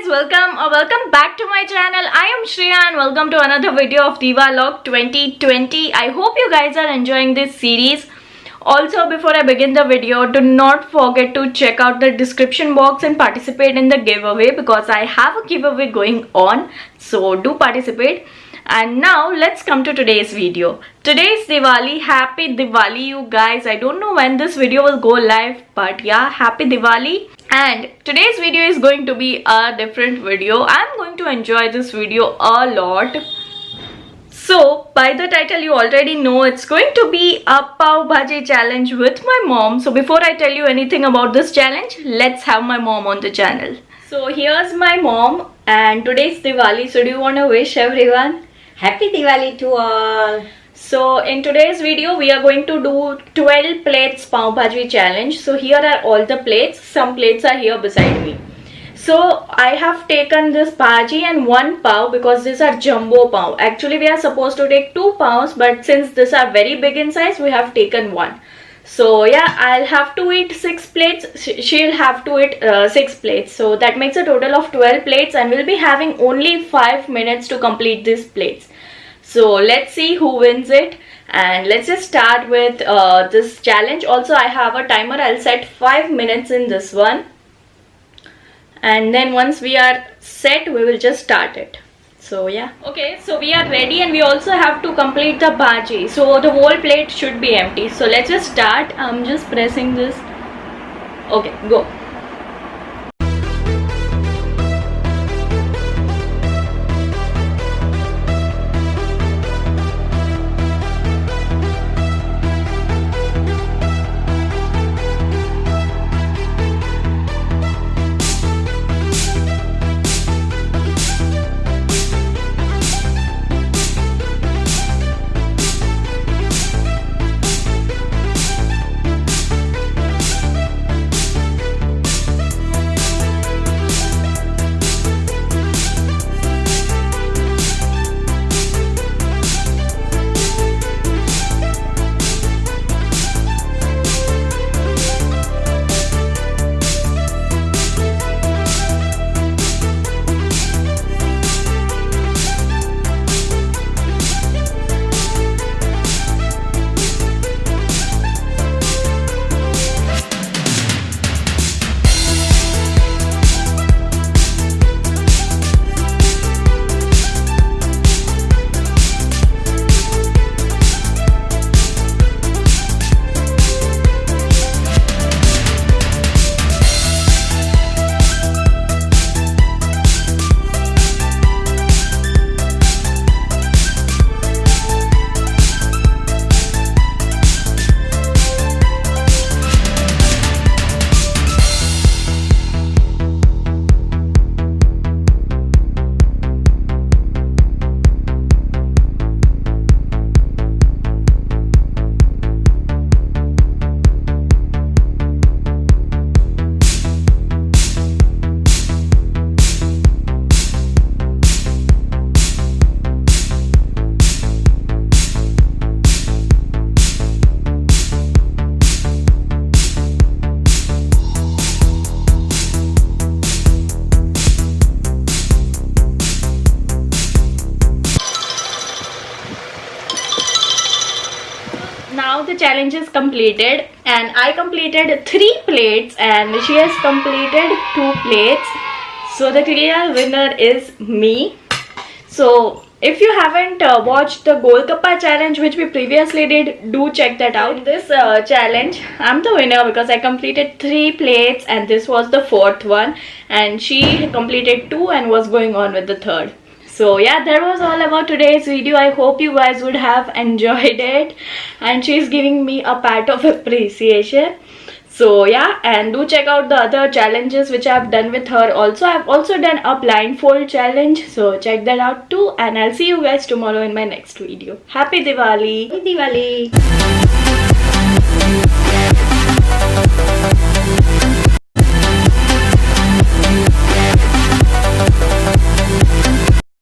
welcome back to my channel. I am Shreya and welcome to another video of Diwalog 2020. I hope you guys are enjoying this series. Also, before I begin the video, do not forget to check out the description box and participate in the giveaway because I have a giveaway going on. So do participate. And now let's come to today's video. Today is Diwali. Happy Diwali, you guys. I don't know when this video will go live, but yeah, happy Diwali. And today's video is going to be a different video. I'm going to enjoy this video a lot. So by the title you already know it's going to be a Pavbhaji challenge with my mom. So before I tell you anything about this challenge, let's have my mom on the channel. So here's my mom and today's Diwali. So do you want to wish everyone Happy Diwali to all. So in today's video we are going to do 12 plates Pav Bhaji challenge. So here are all the plates. Some plates are here beside me. So I have taken this bhaji and one pav because these are jumbo pav. Actually we are supposed to take 2 pavs, but since these are very big in size we have taken one. So yeah, I'll have to eat 6 plates. She'll have to eat 6 plates. So that makes a total of 12 plates and we'll be having only 5 minutes to complete these plates. So let's see who wins it, and let's just start with this challenge. Also I have a timer. I'll set 5 minutes in this one, and then once we are set we will just start it. So yeah, okay, so we are ready and we also have to complete the bhaji. So the whole plate should be empty. So let's just start. I'm just pressing this. Okay, go. Now the challenge is completed and I completed 3 plates and she has completed 2 plates. So the clear winner is me. So if you haven't watched the Golgappa challenge which we previously did, do check that out. In this challenge I'm the winner because I completed 3 plates and this was the 4th one, and she completed 2 and was going on with the 3rd. So yeah, that was all about today's video. I hope you guys would have enjoyed it, and she's giving me a pat of appreciation. So yeah, and do check out the other challenges which I've done with her. Also, I've also done a blindfold challenge, so check that out too, and I'll see you guys tomorrow in my next video. Happy Diwali! Happy Diwali.